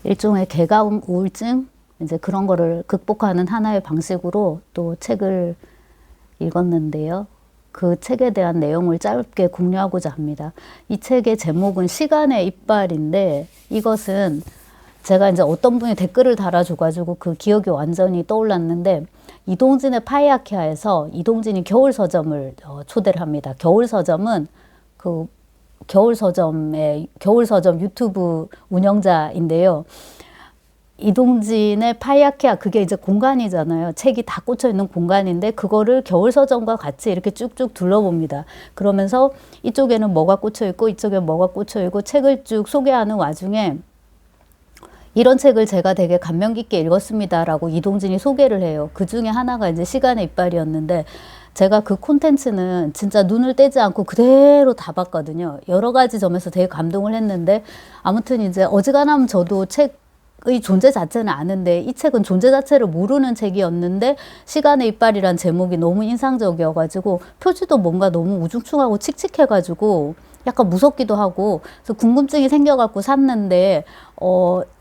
일종의 개강 우울증 이제 그런 거를 극복하는 하나의 방식으로 또 책을 읽었는데요. 그 책에 대한 내용을 짧게 공유하고자 합니다. 이 책의 제목은 시간의 이빨인데, 이것은 제가 이제 어떤 분이 댓글을 달아줘가지고 그 기억이 완전히 떠올랐는데, 이동진의 파이아키아에서 이동진이 겨울서점을 초대를 합니다. 겨울서점은 그 겨울서점 유튜브 운영자인데요. 이동진의 파이아키아, 그게 이제 공간이잖아요. 책이 다 꽂혀 있는 공간인데 그거를 겨울서점과 같이 이렇게 쭉쭉 둘러봅니다. 그러면서 이쪽에는 뭐가 꽂혀 있고 이쪽에 뭐가 꽂혀 있고 책을 쭉 소개하는 와중에 이런 책을 제가 되게 감명 깊게 읽었습니다라고 이동진이 소개를 해요. 그 중에 하나가 이제 시간의 이빨이었는데, 제가 그 콘텐츠는 진짜 눈을 떼지 않고 그대로 다 봤거든요. 여러 가지 점에서 되게 감동을 했는데, 아무튼 이제 어지간하면 저도 책의 존재 자체는 아는데 이 책은 존재 자체를 모르는 책이었는데, 시간의 이빨이란 제목이 너무 인상적이어가지고 표지도 뭔가 너무 우중충하고 칙칙해가지고 약간 무섭기도 하고, 그래서 궁금증이 생겨갖고 샀는데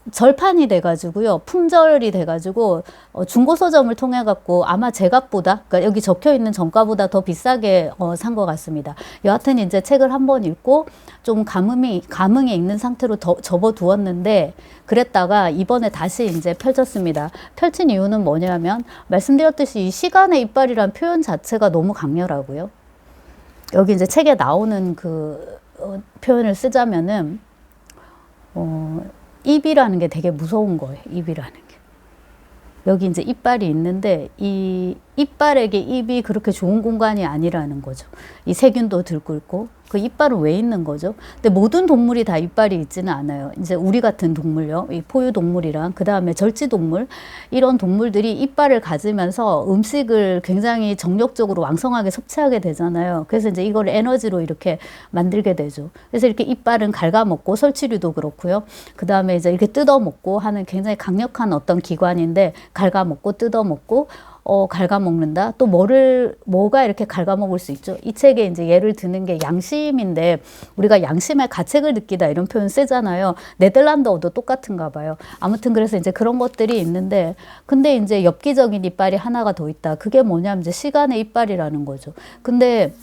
절판이 돼가지고요, 품절이 돼가지고 중고서점을 통해 갖고 아마 제값보다, 그러니까 여기 적혀 있는 정가보다 더 비싸게 산 것 같습니다. 여하튼 이제 책을 한번 읽고 좀 감흥이 있는 상태로 접어두었는데, 그랬다가 이번에 다시 이제 펼쳤습니다. 펼친 이유는 뭐냐면, 말씀드렸듯이 이 시간의 이빨이란 표현 자체가 너무 강렬하고요. 여기 이제 책에 나오는 그 표현을 쓰자면은 입이라는 게 되게 무서운 거예요. 입이라는 게. 여기 이제 이빨이 있는데 이 이빨에게 입이 그렇게 좋은 공간이 아니라는 거죠. 이 세균도 들끓고, 그 이빨은 왜 있는 거죠? 근데 모든 동물이 다 이빨이 있지는 않아요. 이제 우리 같은 동물요, 이 포유동물이랑 그 다음에 절지동물, 이런 동물들이 이빨을 가지면서 음식을 굉장히 정력적으로 왕성하게 섭취하게 되잖아요. 그래서 이제 이걸 에너지로 이렇게 만들게 되죠. 그래서 이렇게 이빨은 ဃ갉아먹고, 설치류도 그렇고요. 그 다음에 이제 이렇게 뜯어먹고 하는 굉장히 강력한 어떤 기관인데, 갉아먹고 뜯어먹고 갉아먹는다. 또 뭐가 이렇게 갉아먹을 수 있죠? 이 책에 이제 예를 드는 게 양심인데, 우리가 양심의 가책을 느끼다 이런 표현 쓰잖아요. 네덜란드어도 똑같은가 봐요. 아무튼 그래서 이제 그런 것들이 있는데, 근데 이제 엽기적인 이빨이 하나가 더 있다. 그게 뭐냐면 이제 시간의 이빨이라는 거죠. 근데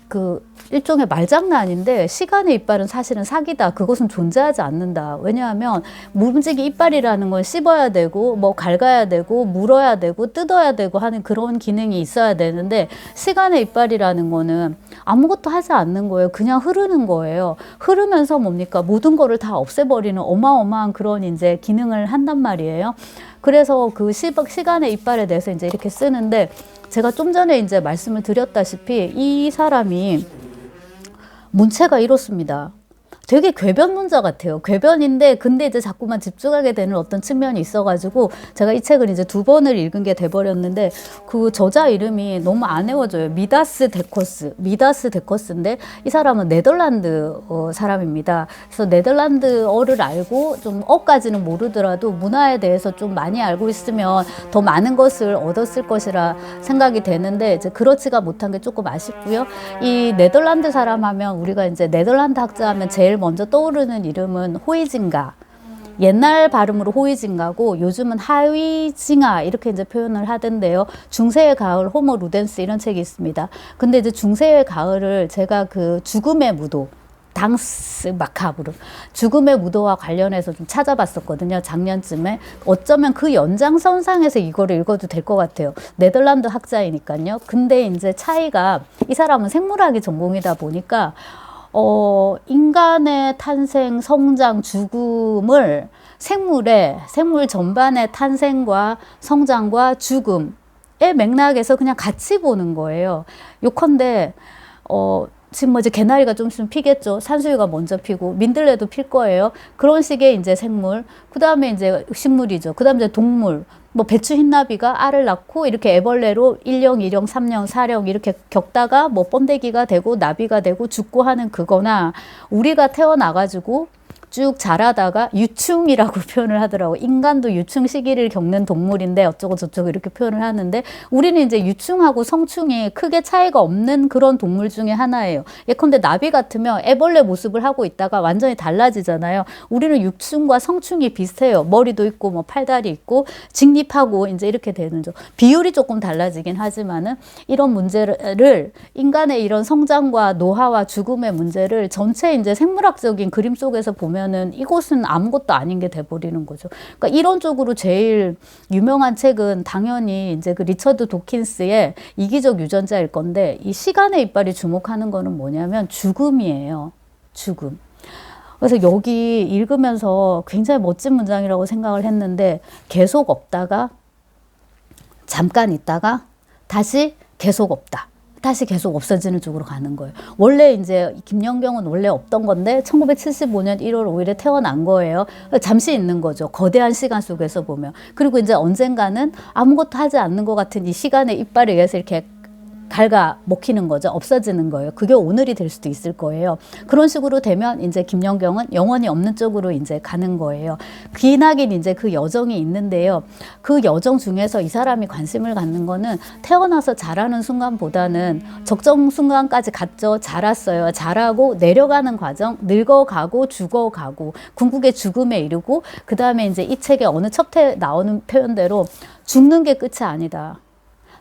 그 일종의 말장난인데, 시간의 이빨은 사실은 사기다. 그것은 존재하지 않는다. 왜냐하면 묵은지기 이빨이라는 건 씹어야 되고 뭐 갉아야 되고 물어야 되고 뜯어야 되고 하는 그런 기능이 있어야 되는데, 시간의 이빨이라는 거는 아무것도 하지 않는 거예요. 그냥 흐르는 거예요. 흐르면서 뭡니까? 모든 거를 다 없애버리는 어마어마한 그런 이제 기능을 한단 말이에요. 그래서 그 시간의 이빨에 대해서 이제 이렇게 쓰는데, 제가 좀 전에 이제 말씀을 드렸다시피 이 사람이 문체가 이렇습니다. 되게 궤변문자 같아요. 궤변인데 근데 이제 자꾸만 집중하게 되는 어떤 측면이 있어가지고 제가 이 책을 이제 2번을 읽은 게 돼버렸는데, 그 저자 이름이 너무 안 외워져요. 미다스 데커스인데 이 사람은 네덜란드 사람입니다. 그래서 네덜란드어를 알고 좀 어까지는 모르더라도 문화에 대해서 좀 많이 알고 있으면 더 많은 것을 얻었을 것이라 생각이 되는데, 이제 그렇지가 못한 게 조금 아쉽고요. 이 네덜란드 사람 하면, 우리가 이제 네덜란드 학자 하면 제일 먼저 떠오르는 이름은 호이징가. 옛날 발음으로 호이징가고 요즘은 하위징아 이렇게 이제 표현을 하던데요. 중세의 가을, 호모 루덴스 이런 책이 있습니다. 근데 이제 중세의 가을을 제가 그 죽음의 무도, 당스 마카브르, 죽음의 무도와 관련해서 좀 찾아봤었거든요. 작년쯤에. 어쩌면 그 연장선상에서 이거를 읽어도 될 것 같아요. 네덜란드 학자이니까요. 근데 이제 차이가, 이 사람은 생물학이 전공이다 보니까 인간의 탄생, 성장, 죽음을 생물 전반의 탄생과 성장과 죽음의 맥락에서 그냥 같이 보는 거예요. 요컨대 지금 뭐 이제 개나리가 좀 있으면 피겠죠. 산수유가 먼저 피고 민들레도 필 거예요. 그런 식의 이제 생물. 그 다음에 이제 식물이죠. 그 다음에 이제 동물. 뭐 배추 흰나비가 알을 낳고 이렇게 애벌레로 1령, 2령, 3령, 4령 이렇게 겪다가 뭐 번데기가 되고 나비가 되고 죽고 하는 그거나, 우리가 태어나가지고 쭉 자라다가 유충이라고 표현을 하더라고. 인간도 유충 시기를 겪는 동물인데 어쩌고 저쩌고 이렇게 표현을 하는데 우리는 이제 유충하고 성충이 크게 차이가 없는 그런 동물 중에 하나예요. 예컨대 나비 같으면 애벌레 모습을 하고 있다가 완전히 달라지잖아요. 우리는 유충과 성충이 비슷해요. 머리도 있고 뭐 팔다리 있고 직립하고 이제 이렇게 되는 죠. 비율이 조금 달라지긴 하지만은 이런 문제를 인간의 이런 성장과 노화와 죽음의 문제를 전체 이제 생물학적인 그림 속에서 보면은 이것은 아무것도 아닌 게 돼버리는 거죠. 그러니까 이런 쪽으로 제일 유명한 책은 당연히 이제 그 리처드 도킨스의 이기적 유전자일 건데 이 시간의 이빨이 주목하는 거는 뭐냐면 죽음이에요. 죽음. 그래서 여기 읽으면서 굉장히 멋진 문장이라고 생각을 했는데 계속 없다가 잠깐 있다가 다시 계속 없다. 다시 계속 없어지는 쪽으로 가는 거예요. 원래 이제 김연경은 원래 없던 건데 1975년 1월 5일에 태어난 거예요. 잠시 있는 거죠. 거대한 시간 속에서 보면. 그리고 이제 언젠가는 아무것도 하지 않는 것 같은 이 시간의 이빨에 의해서 이렇게 갉아 먹히는 거죠. 없어지는 거예요. 그게 오늘이 될 수도 있을 거예요. 그런 식으로 되면 이제 김연경은 영원히 없는 쪽으로 이제 가는 거예요. 기나긴 이제 그 여정이 있는데요. 그 여정 중에서 이 사람이 관심을 갖는 거는 태어나서 자라는 순간보다는 적정 순간까지 갔죠. 자랐어요. 자라고 내려가는 과정, 늙어가고 죽어가고 궁극의 죽음에 이르고 그 다음에 이제 이 책의 어느 첩터에 나오는 표현대로 죽는 게 끝이 아니다.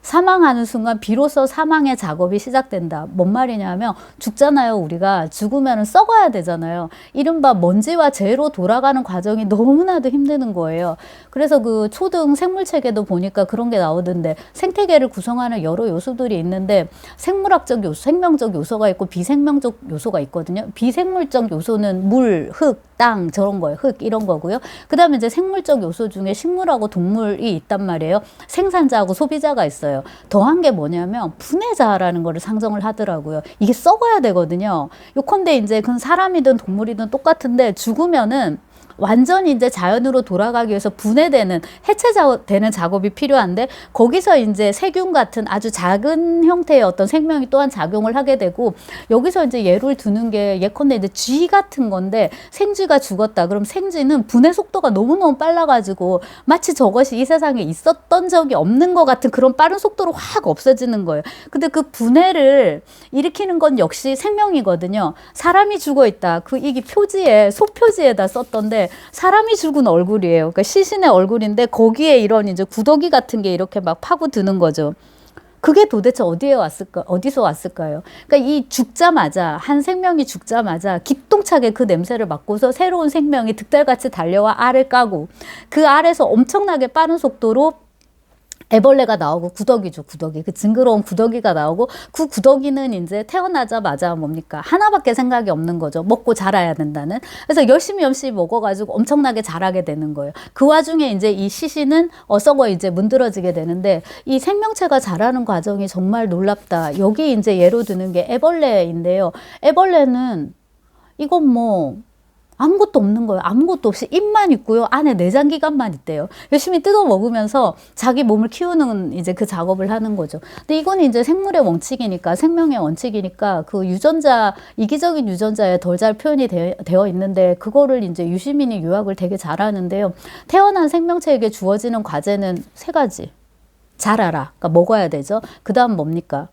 사망하는 순간 비로소 사망의 작업이 시작된다. 뭔 말이냐면 죽잖아요. 우리가 죽으면 썩어야 되잖아요. 이른바 먼지와 재로 돌아가는 과정이 너무나도 힘드는 거예요. 그래서 그 초등 생물책에도 보니까 그런 게 나오던데 생태계를 구성하는 여러 요소들이 있는데 생물학적 요소, 생명적 요소가 있고 비생명적 요소가 있거든요. 비생물적 요소는 물, 흙, 땅 저런 거예요. 흙 이런 거고요. 그 다음에 이제 생물적 요소 중에 식물하고 동물이 있단 말이에요. 생산자하고 소비자가 있어요. 더한 게 뭐냐면 분해자라는 거를 상정을 하더라고요. 이게 썩어야 되거든요. 요컨대 이제 그건 사람이든 동물이든 똑같은데 죽으면은 완전히 이제 자연으로 돌아가기 위해서 분해되는 해체되는 작업이 필요한데 거기서 이제 세균 같은 아주 작은 형태의 어떤 생명이 또한 작용을 하게 되고 여기서 이제 예를 두는 게 예컨대 이제 쥐 같은 건데 생쥐가 죽었다. 그럼 생쥐는 분해 속도가 너무너무 빨라가지고 마치 저것이 이 세상에 있었던 적이 없는 것 같은 그런 빠른 속도로 확 없어지는 거예요. 근데 그 분해를 일으키는 건 역시 생명이거든요. 사람이 죽어 있다. 그 이게 표지에 소표지에다 썼던데 사람이 죽은 얼굴이에요. 그러니까 시신의 얼굴인데 거기에 이런 이제 구더기 같은 게 이렇게 막 파고드는 거죠. 그게 도대체 어디서 왔을까요? 그러니까 이 죽자마자, 한 생명이 죽자마자 기똥차게 그 냄새를 맡고서 새로운 생명이 득달같이 달려와 알을 까고 그 알에서 엄청나게 빠른 속도로 애벌레가 나오고 구더기죠, 구더기. 그 징그러운 구더기가 나오고 그 구더기는 이제 태어나자마자 뭡니까? 하나밖에 생각이 없는 거죠. 먹고 자라야 된다는. 그래서 열심히 먹어가지고 엄청나게 자라게 되는 거예요. 그 와중에 이제 이 시신은 썩어 이제 문드러지게 되는데 이 생명체가 자라는 과정이 정말 놀랍다. 여기 이제 예로 드는 게 애벌레인데요. 애벌레는 이건 뭐 아무것도 없는 거예요. 아무것도 없이 입만 있고요. 안에 내장기관만 있대요. 열심히 뜯어 먹으면서 자기 몸을 키우는 이제 그 작업을 하는 거죠. 근데 이건 이제 생물의 원칙이니까, 생명의 원칙이니까 그 유전자, 이기적인 유전자에 덜 잘 표현이 되어 있는데 그거를 이제 유시민이 요약을 되게 잘하는데요. 태어난 생명체에게 주어지는 과제는 세 가지. 자라라. 그러니까 먹어야 되죠. 그 다음 뭡니까?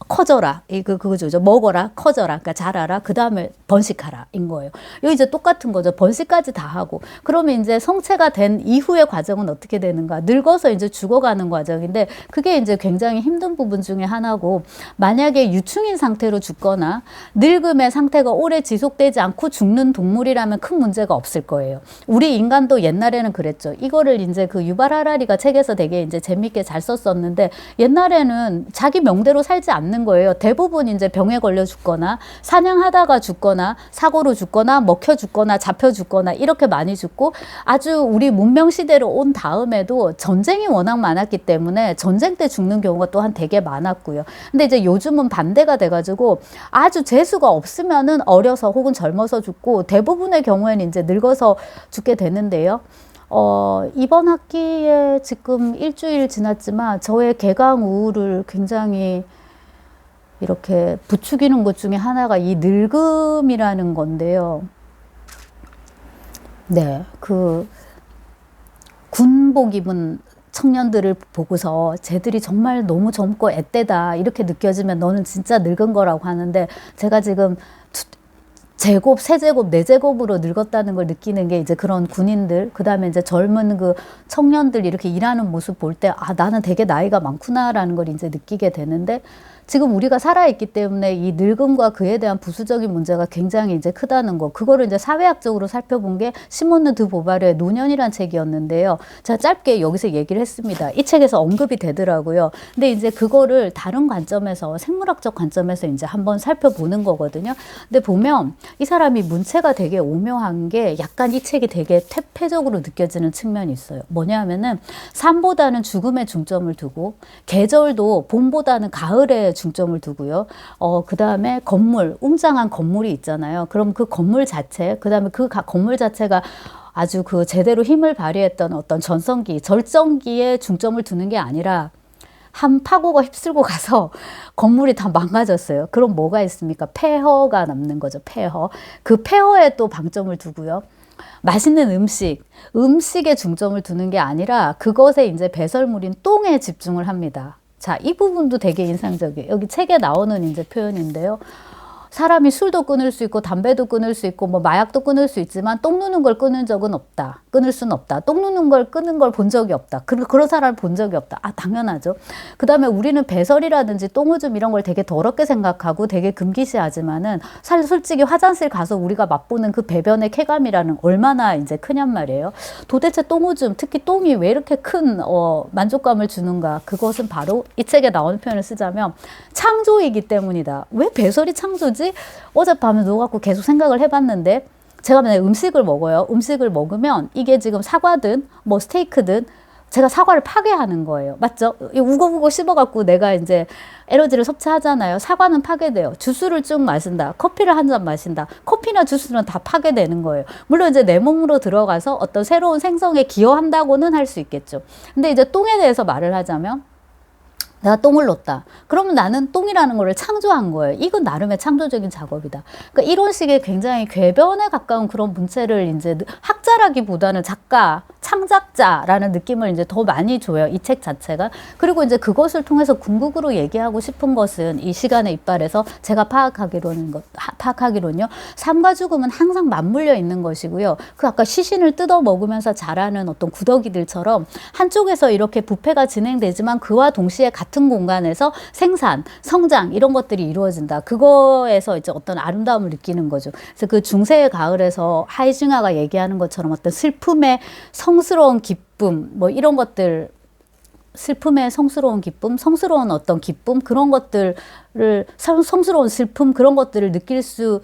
커져라. 그거죠. 먹어라. 커져라. 그러니까 자라라. 그 다음에 번식하라. 인 거예요. 여기 이제 똑같은 거죠. 번식까지 다 하고. 그러면 이제 성체가 된 이후의 과정은 어떻게 되는가? 늙어서 이제 죽어가는 과정인데 그게 이제 굉장히 힘든 부분 중에 하나고 만약에 유충인 상태로 죽거나 늙음의 상태가 오래 지속되지 않고 죽는 동물이라면 큰 문제가 없을 거예요. 우리 인간도 옛날에는 그랬죠. 이거를 이제 그 유발 하라리가 책에서 되게 이제 재밌게 잘 썼었는데 옛날에는 자기 명대로 살지 않는 거예요. 대부분 이제 병에 걸려 죽거나 사냥하다가 죽거나 사고로 죽거나 먹혀 죽거나 잡혀 죽거나 이렇게 많이 죽고 아주 우리 문명 시대로 온 다음에도 전쟁이 워낙 많았기 때문에 전쟁 때 죽는 경우가 또한 되게 많았고요. 근데 이제 요즘은 반대가 돼가지고 아주 재수가 없으면은 어려서 혹은 젊어서 죽고 대부분의 경우에는 이제 늙어서 죽게 되는데요. 이번 학기에 지금 일주일 지났지만 저의 개강 우울을 굉장히 이렇게 부추기는 것 중에 하나가 이 늙음이라는 건데요. 네, 군복 입은 청년들을 보고서 쟤들이 정말 너무 젊고 앳되다 이렇게 느껴지면 너는 진짜 늙은 거라고 하는데, 제가 지금 제곱, 세제곱, 네제곱으로 늙었다는 걸 느끼는 게 이제 그런 군인들, 그 다음에 이제 젊은 그 청년들 이렇게 일하는 모습 볼 때, 아, 나는 되게 나이가 많구나라는 걸 이제 느끼게 되는데, 지금 우리가 살아있기 때문에 이 늙음과 그에 대한 부수적인 문제가 굉장히 이제 크다는 거, 그거를 이제 사회학적으로 살펴본 게 시몬느 드 보바르의 노년이란 책이었는데요. 제가 짧게 여기서 얘기를 했습니다. 이 책에서 언급이 되더라고요. 근데 이제 그거를 다른 관점에서, 생물학적 관점에서 이제 한번 살펴보는 거거든요. 근데 보면 이 사람이 문체가 되게 오묘한 게, 약간 이 책이 되게 퇴폐적으로 느껴지는 측면이 있어요. 뭐냐면은 삶보다는 죽음에 중점을 두고, 계절도 봄보다는 가을에 중점을 두고요. 그 다음에 건물, 웅장한 건물이 있잖아요. 그럼 그 건물 자체, 그 다음에 그 건물 자체가 아주 그 제대로 힘을 발휘했던 어떤 전성기, 절정기에 중점을 두는 게 아니라, 한 파고가 휩쓸고 가서 건물이 다 망가졌어요. 그럼 뭐가 있습니까? 폐허가 남는 거죠. 폐허. 그 폐허에 또 방점을 두고요. 맛있는 음식에 중점을 두는 게 아니라 그것에 이제 배설물인 똥에 집중을 합니다. 자, 이 부분도 되게 인상적이에요. 여기 책에 나오는 이제 표현인데요. 사람이 술도 끊을 수 있고 담배도 끊을 수 있고 뭐 마약도 끊을 수 있지만 똥 누는 걸 끊은 적은 없다. 끊을 수는 없다. 똥 누는 걸 끊는 걸 본 적이 없다. 그런 사람을 본 적이 없다. 아, 당연하죠. 그 다음에 우리는 배설이라든지 똥오줌 이런 걸 되게 더럽게 생각하고 되게 금기시하지만은 사실 솔직히 화장실 가서 우리가 맛보는 그 배변의 쾌감이라는 얼마나 이제 크냔 말이에요. 도대체 똥오줌, 특히 똥이 왜 이렇게 큰 만족감을 주는가? 그것은 바로 이 책에 나오는 표현을 쓰자면 창조이기 때문이다. 왜 배설이 창조지? 어젯밤에 누워갖고 계속 생각을 해봤는데, 제가 만약에 음식을 먹어요. 음식을 먹으면 이게 지금 사과든 뭐 스테이크든 제가 사과를 파괴하는 거예요. 맞죠? 우거우거 씹어갖고 내가 이제 에너지를 섭취하잖아요. 사과는 파괴돼요. 주스를 쭉 마신다. 커피를 한 잔 마신다. 커피나 주스는 다 파괴되는 거예요. 물론 이제 내 몸으로 들어가서 어떤 새로운 생성에 기여한다고는 할 수 있겠죠. 근데 이제 똥에 대해서 말을 하자면, 내가 똥을 놓다. 그러면 나는 똥이라는 거를 창조한 거예요. 이건 나름의 창조적인 작업이다. 그러니까 이런 식의 굉장히 궤변에 가까운 그런 문체를 이제 학자라기보다는 작가, 창작자라는 느낌을 이제 더 많이 줘요. 이 책 자체가. 그리고 이제 그것을 통해서 궁극으로 얘기하고 싶은 것은, 이 시간의 이빨에서 제가 파악하기로는요. 삶과 죽음은 항상 맞물려 있는 것이고요. 그 아까 시신을 뜯어 먹으면서 자라는 어떤 구더기들처럼 한쪽에서 이렇게 부패가 진행되지만 그와 동시에 같은 공간에서 생산, 성장 이런 것들이 이루어진다. 그거에서 이제 어떤 아름다움을 느끼는 거죠. 그래서 그 중세의 가을에서 하이징하가 얘기하는 것처럼 어떤 슬픔의 성스러운 기쁨, 뭐 이런 것들, 슬픔의 성스러운 기쁨, 성스러운 어떤 기쁨, 그런 것들을, 성스러운 슬픔, 그런 것들을 느낄 수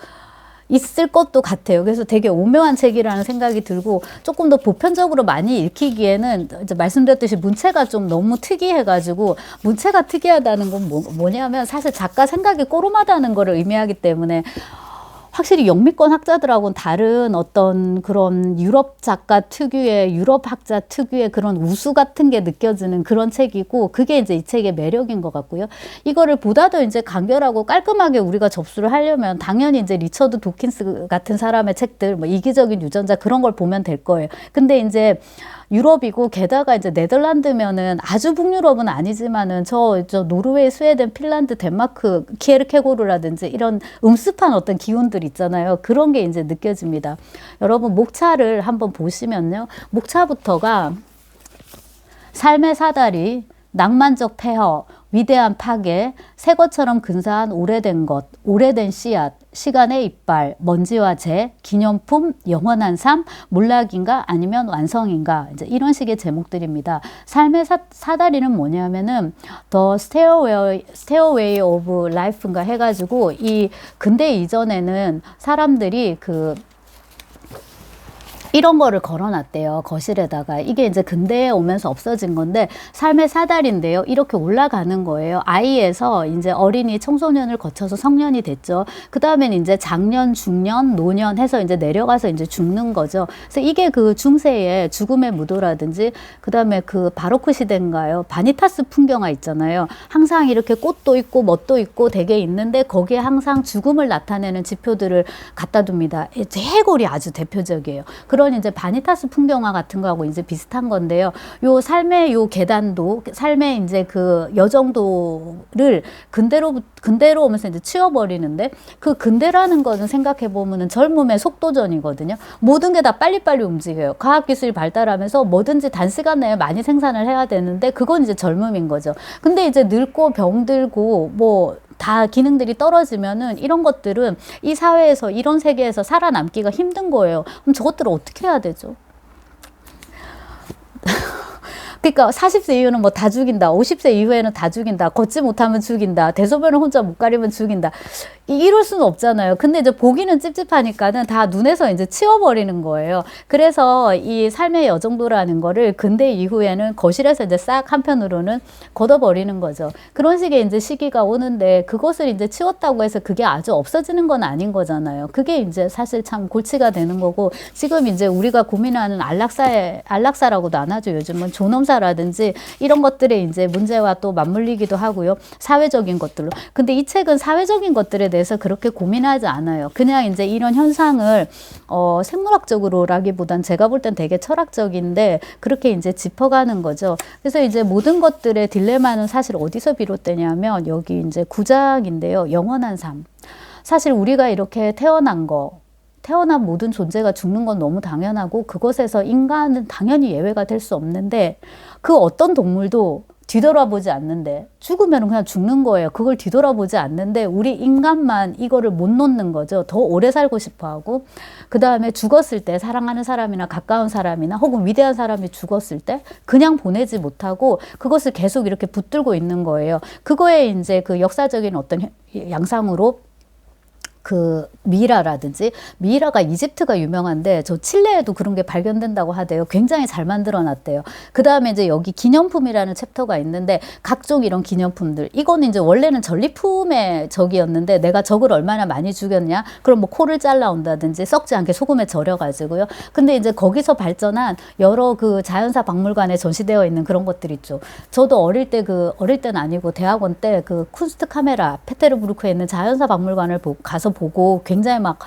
있을 것도 같아요. 그래서 되게 오묘한 책이라는 생각이 들고, 조금 더 보편적으로 많이 읽히기에는 이제 말씀드렸듯이 문체가 좀 너무 특이해가지고, 문체가 특이하다는 건 뭐냐면 사실 작가 생각이 꼬름하다는 거를 의미하기 때문에, 확실히 영미권 학자들하고는 다른 어떤 그런 유럽 작가 특유의, 유럽 학자 특유의 그런 우수 같은 게 느껴지는 그런 책이고, 그게 이제 이 책의 매력인 것 같고요. 이거를 보다 더 이제 간결하고 깔끔하게 우리가 접수를 하려면 당연히 이제 리처드 도킨스 같은 사람의 책들, 뭐 이기적인 유전자 그런 걸 보면 될 거예요. 근데 이제 유럽이고, 게다가 이제 네덜란드면은 아주 북유럽은 아니지만은 저 노르웨이, 스웨덴, 핀란드, 덴마크, 키에르케고르라든지 이런 음습한 어떤 기운들 있잖아요. 그런 게 이제 느껴집니다. 여러분 목차를 한번 보시면요. 목차부터가 삶의 사다리, 낭만적 폐허, 위대한 파괴, 새 것처럼 근사한 오래된 것, 오래된 씨앗, 시간의 이빨, 먼지와 재, 기념품, 영원한 삶, 몰락인가 아니면 완성인가, 이제 이런 식의 제목들입니다. 삶의 사다리는 뭐냐면은 The Stairway of Life인가 해가지고, 이 근대 이전에는 사람들이 이런 거를 걸어놨대요. 거실에다가. 이게 이제 근대에 오면서 없어진 건데, 삶의 사다리인데요. 이렇게 올라가는 거예요. 아이에서 이제 어린이, 청소년을 거쳐서 성년이 됐죠. 그 다음엔 이제 장년, 중년, 노년 해서 이제 내려가서 이제 죽는 거죠. 그래서 이게 그 중세의 죽음의 무도라든지, 그 다음에 그 바로크 시대인가요? 바니타스 풍경화 있잖아요. 항상 이렇게 꽃도 있고 멋도 있고 되게 있는데, 거기에 항상 죽음을 나타내는 지표들을 갖다 둡니다. 해골이 아주 대표적이에요. 그런 이제 바니타스 풍경화 같은 거하고 이제 비슷한 건데요. 요 삶의 요 계단도, 삶의 이제 그 여정도를 근대로 오면서 이제 치워버리는데, 그 근대라는 거는 생각해 보면은 젊음의 속도전이거든요. 모든 게 다 빨리빨리 움직여요. 과학기술이 발달하면서 뭐든지 단시간 내에 많이 생산을 해야 되는데, 그건 이제 젊음인 거죠. 근데 이제 늙고 병들고 뭐 다 기능들이 떨어지면은 이런 것들은 이 사회에서, 이런 세계에서 살아남기가 힘든 거예요. 그럼 저것들을 어떻게 해야 되죠? 그러니까 40세 이후는 뭐 다 죽인다. 50세 이후에는 다 죽인다. 걷지 못하면 죽인다. 대소변을 혼자 못 가리면 죽인다. 이럴 수는 없잖아요. 근데 이제 보기는 찝찝하니까는 다 눈에서 이제 치워버리는 거예요. 그래서 이 삶의 여정도라는 거를 근대 이후에는 거실에서 이제 싹 한편으로는 걷어버리는 거죠. 그런 식의 이제 시기가 오는데, 그것을 이제 치웠다고 해서 그게 아주 없어지는 건 아닌 거잖아요. 그게 이제 사실 참 골치가 되는 거고, 지금 이제 우리가 고민하는 안락사라고도 안 하죠. 요즘은 존엄사라든지 이런 것들의 이제 문제와 또 맞물리기도 하고요. 사회적인 것들로. 근데 이 책은 사회적인 것들에 대해서 그렇게 고민하지 않아요. 그냥 이제 이런 현상을 생물학적으로라기보단 제가 볼 땐 되게 철학적인데 그렇게 이제 짚어가는 거죠. 그래서 이제 모든 것들의 딜레마는 사실 어디서 비롯되냐면 여기 이제 9장인데요. 영원한 삶. 사실 우리가 이렇게 태어난 모든 존재가 죽는 건 너무 당연하고, 그것에서 인간은 당연히 예외가 될 수 없는데, 그 어떤 동물도 뒤돌아보지 않는데, 죽으면 그냥 죽는 거예요. 그걸 뒤돌아보지 않는데 우리 인간만 이거를 못 놓는 거죠. 더 오래 살고 싶어 하고, 그 다음에 죽었을 때 사랑하는 사람이나 가까운 사람이나 혹은 위대한 사람이 죽었을 때 그냥 보내지 못하고 그것을 계속 이렇게 붙들고 있는 거예요. 그거에 이제 그 역사적인 어떤 양상으로 그 미이라가 이집트가 유명한데, 저 칠레에도 그런 게 발견된다고 하대요. 굉장히 잘 만들어 놨대요. 그 다음에 이제 여기 기념품이라는 챕터가 있는데, 각종 이런 기념품들, 이거는 이제 원래는 전리품의 적이었는데 내가 적을 얼마나 많이 죽였냐, 그럼 뭐 코를 잘라온다든지 썩지 않게 소금에 절여가지고요. 근데 이제 거기서 발전한 여러 그 자연사 박물관에 전시되어 있는 그런 것들 있죠. 저도 어릴 때는 아니고 대학원 때 그 쿤스트 카메라 페테르부르크에 있는 자연사 박물관을 가서 보고 굉장히 막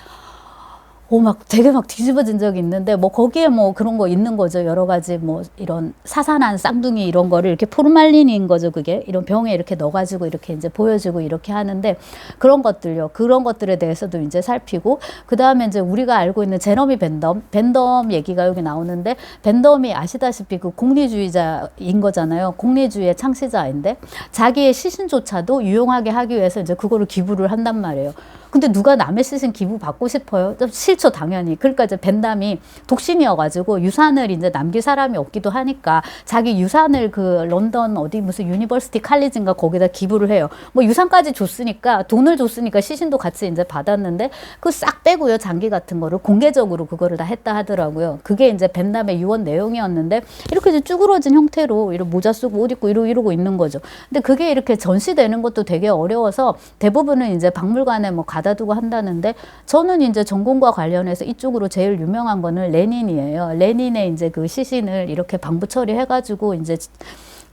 되게 막 뒤집어진 적이 있는데, 뭐 거기에 뭐 그런 거 있는 거죠. 여러 가지 뭐 이런 사산한 쌍둥이 이런 거를 이렇게 포르말린인 거죠. 그게 이런 병에 이렇게 넣어가지고 이렇게 이제 보여주고 이렇게 하는데, 그런 것들에 대해서도 이제 살피고, 그 다음에 이제 우리가 알고 있는 제러미 벤덤 얘기가 여기 나오는데, 벤덤이 아시다시피 그 공리주의자인 거잖아요. 공리주의의 창시자인데 자기의 시신조차도 유용하게 하기 위해서 이제 그거를 기부를 한단 말이에요. 근데 누가 남의 시신 기부 받고 싶어요? 싫죠, 당연히. 그러니까 이제 벤담이 독신이어가지고 유산을 이제 남길 사람이 없기도 하니까 자기 유산을 그 런던 어디 무슨 유니버시티 칼리지인가 거기다 기부를 해요. 뭐 유산까지 줬으니까, 돈을 줬으니까 시신도 같이 이제 받았는데, 그 싹 빼고요, 장기 같은 거를 공개적으로 그거를 다 했다 하더라고요. 그게 이제 벤담의 유언 내용이었는데, 이렇게 이제 쭈그러진 형태로 이런 모자 쓰고 옷 입고 이러고 있는 거죠. 근데 그게 이렇게 전시되는 것도 되게 어려워서 대부분은 이제 박물관에 뭐 가다 두고 한다는데, 저는 이제 전공과 관련해서 이쪽으로 제일 유명한 거는 레닌이에요. 레닌의 이제 그 시신을 이렇게 방부 처리해가지고 이제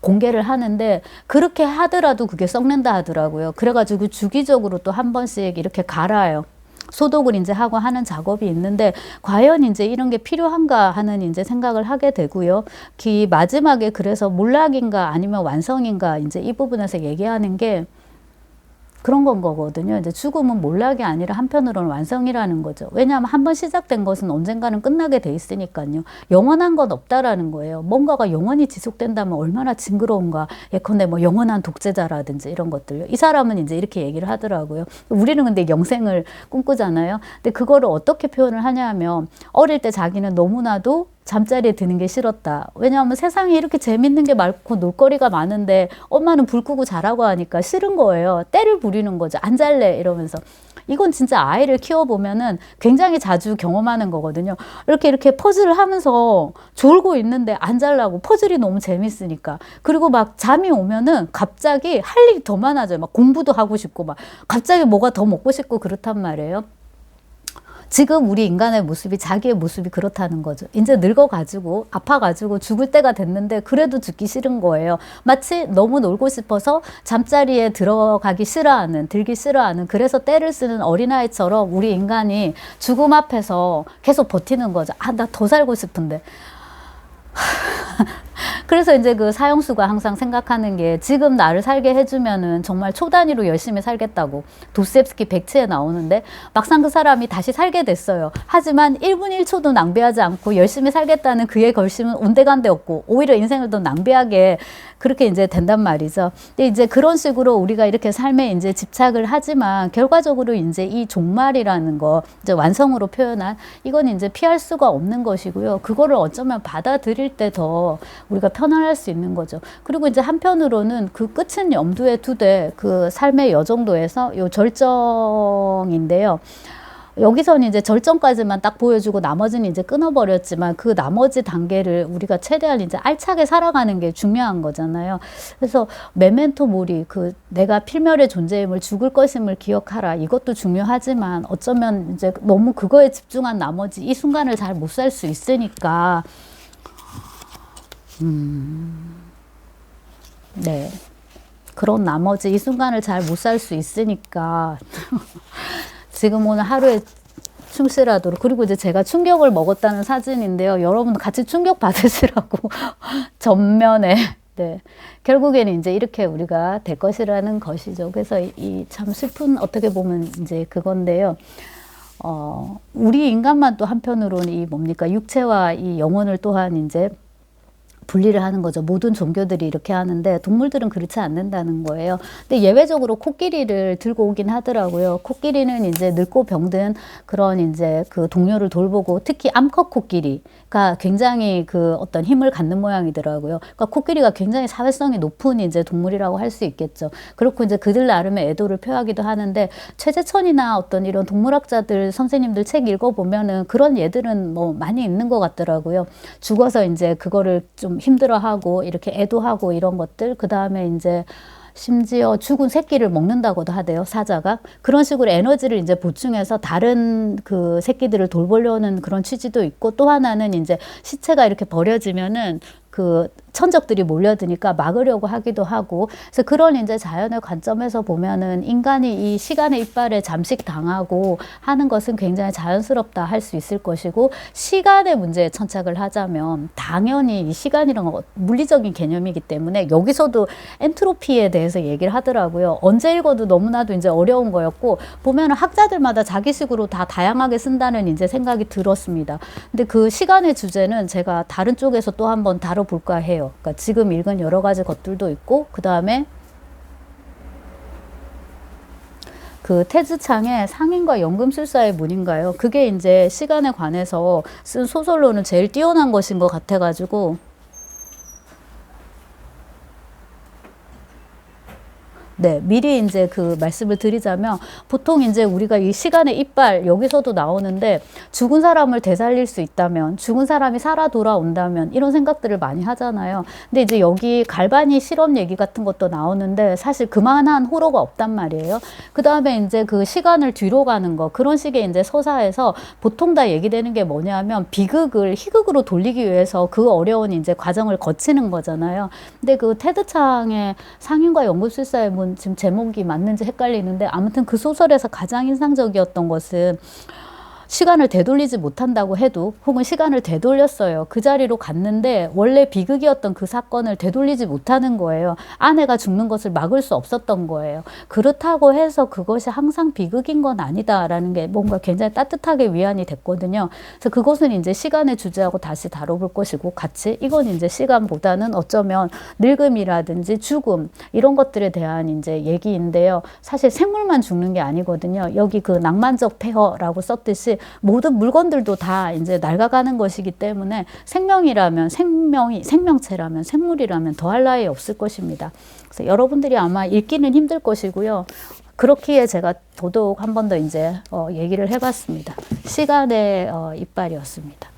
공개를 하는데, 그렇게 하더라도 그게 썩는다 하더라고요. 그래가지고 주기적으로 또 한 번씩 이렇게 갈아요. 소독을 이제 하고 하는 작업이 있는데, 과연 이제 이런 게 필요한가 하는 이제 생각을 하게 되고요. 마지막에 그래서 몰락인가 아니면 완성인가 이제 이 부분에서 얘기하는 게 그런 건 거거든요. 이제 죽음은 몰락이 아니라 한편으로는 완성이라는 거죠. 왜냐하면 한번 시작된 것은 언젠가는 끝나게 돼 있으니까요. 영원한 건 없다라는 거예요. 뭔가가 영원히 지속된다면 얼마나 징그러운가. 예컨대 뭐 영원한 독재자라든지 이런 것들요. 이 사람은 이제 이렇게 얘기를 하더라고요. 우리는 근데 영생을 꿈꾸잖아요. 근데 그거를 어떻게 표현을 하냐면, 어릴 때 자기는 너무나도 잠자리에 드는 게 싫었다. 왜냐하면 세상에 이렇게 재밌는 게 많고 놀거리가 많은데 엄마는 불 끄고 자라고 하니까 싫은 거예요. 때를 부리는 거죠. 안 잘래 이러면서. 이건 진짜 아이를 키워보면은 굉장히 자주 경험하는 거거든요. 이렇게 퍼즐을 하면서 졸고 있는데 안 잘라고, 퍼즐이 너무 재밌으니까. 그리고 막 잠이 오면은 갑자기 할 일이 더 많아져요. 막 공부도 하고 싶고 막 갑자기 뭐가 더 먹고 싶고 그렇단 말이에요. 지금 우리 인간의 모습이 자기의 모습이 그렇다는 거죠. 이제 늙어가지고 아파가지고 죽을 때가 됐는데 그래도 죽기 싫은 거예요. 마치 너무 놀고 싶어서 잠자리에 들어가기 싫어하는, 들기 싫어하는, 그래서 떼를 쓰는 어린아이처럼 우리 인간이 죽음 앞에서 계속 버티는 거죠. 아, 나 더 살고 싶은데. 그래서 이제 그 사형수가 항상 생각하는 게 지금 나를 살게 해주면은 정말 초 단위로 열심히 살겠다고. 도스옙스키 백치에 나오는데 막상 그 사람이 다시 살게 됐어요. 하지만 1분 1초도 낭비하지 않고 열심히 살겠다는 그의 결심은 온데간데 없고 오히려 인생을 더 낭비하게 그렇게 이제 된단 말이죠. 근데 이제 그런 식으로 우리가 이렇게 삶에 이제 집착을 하지만 결과적으로 이제 이 종말이라는 거, 이제 완성으로 표현한 이건 이제 피할 수가 없는 것이고요. 그거를 어쩌면 받아들일 때 더 우리가 편안할 수 있는 거죠. 그리고 이제 한편으로는 그 끝은 염두에 두되 그 삶의 여정도에서 요 절정인데요. 여기서는 이제 절정까지만 딱 보여주고 나머지는 이제 끊어버렸지만 그 나머지 단계를 우리가 최대한 이제 알차게 살아가는 게 중요한 거잖아요. 그래서 메멘토 모리, 그 내가 필멸의 존재임을 죽을 것임을 기억하라. 이것도 중요하지만 어쩌면 이제 너무 그거에 집중한 나머지 이 순간을 잘 못 살 수 있으니까 네. 그런 나머지 이 순간을 잘 못 살 수 있으니까 지금 오늘 하루에 충실하도록. 그리고 이제 제가 충격을 먹었다는 사진인데요. 여러분 같이 충격 받으시라고 전면에. 네. 결국에는 이제 이렇게 우리가 될 것이라는 것이죠. 그래서 이 참 슬픈 어떻게 보면 이제 그건데요. 우리 인간만 또 한편으로는 이 뭡니까? 육체와 이 영혼을 또한 이제 분리를 하는 거죠. 모든 종교들이 이렇게 하는데 동물들은 그렇지 않는다는 거예요. 근데 예외적으로 코끼리를 들고 오긴 하더라고요. 코끼리는 이제 늙고 병든 그런 이제 그 동료를 돌보고 특히 암컷 코끼리가 굉장히 그 어떤 힘을 갖는 모양이더라고요. 그러니까 코끼리가 굉장히 사회성이 높은 이제 동물이라고 할 수 있겠죠. 그렇고 이제 그들 나름의 애도를 표하기도 하는데 최재천이나 어떤 이런 동물학자들 선생님들 책 읽어보면은 그런 예들은 뭐 많이 있는 것 같더라고요. 죽어서 이제 그거를 좀 힘들어하고 이렇게 애도하고 이런 것들, 그 다음에 이제 심지어 죽은 새끼를 먹는다고도 하대요, 사자가. 그런 식으로 에너지를 이제 보충해서 다른 그 새끼들을 돌보려는 그런 취지도 있고, 또 하나는 이제 시체가 이렇게 버려지면은 그 천적들이 몰려드니까 막으려고 하기도 하고. 그래서 그런 이제 자연의 관점에서 보면은 인간이 이 시간의 이빨에 잠식당하고 하는 것은 굉장히 자연스럽다 할 수 있을 것이고, 시간의 문제에 천착을 하자면 당연히 이 시간이란 건 물리적인 개념이기 때문에 여기서도 엔트로피에 대해서 얘기를 하더라고요. 언제 읽어도 너무나도 이제 어려운 거였고, 보면은 학자들마다 자기식으로 다 다양하게 쓴다는 이제 생각이 들었습니다. 근데 그 시간의 주제는 제가 다른 쪽에서 또 한번 다뤄볼까 해요. 그러니까 지금 읽은 여러 가지 것들도 있고, 그 다음에 그 태즈창의 상인과 연금술사의 문인가요? 그게 이제 시간에 관해서 쓴 소설로는 제일 뛰어난 것인 것 같아가지고, 네, 미리 이제 그 말씀을 드리자면, 보통 이제 우리가 이 시간의 이빨, 여기서도 나오는데, 죽은 사람을 되살릴 수 있다면, 죽은 사람이 살아 돌아온다면, 이런 생각들을 많이 하잖아요. 근데 이제 여기 갈바니 실험 얘기 같은 것도 나오는데, 사실 그만한 호러가 없단 말이에요. 그 다음에 이제 그 시간을 뒤로 가는 거, 그런 식의 이제 서사에서 보통 다 얘기되는 게 뭐냐면, 비극을 희극으로 돌리기 위해서 그 어려운 이제 과정을 거치는 거잖아요. 근데 그 테드창의 상인과 연금술사의 문, 지금 제목이 맞는지 헷갈리는데, 아무튼 그 소설에서 가장 인상적이었던 것은 시간을 되돌리지 못한다고 해도, 혹은 시간을 되돌렸어요. 그 자리로 갔는데 원래 비극이었던 그 사건을 되돌리지 못하는 거예요. 아내가 죽는 것을 막을 수 없었던 거예요. 그렇다고 해서 그것이 항상 비극인 건 아니다라는 게 뭔가 굉장히 따뜻하게 위안이 됐거든요. 그래서 그것은 이제 시간의 주제하고 다시 다뤄볼 것이고, 같이 이건 이제 시간보다는 어쩌면 늙음이라든지 죽음 이런 것들에 대한 이제 얘기인데요. 사실 생물만 죽는 게 아니거든요. 여기 그 낭만적 폐허라고 썼듯이 모든 물건들도 다 이제 낡아가는 것이기 때문에 생명이라면, 생명체라면, 생물이라면 더할 나위 없을 것입니다. 그래서 여러분들이 아마 읽기는 힘들 것이고요. 그렇기에 제가 더더욱 한 번 더 이제 얘기를 해봤습니다. 시간의 이빨이었습니다.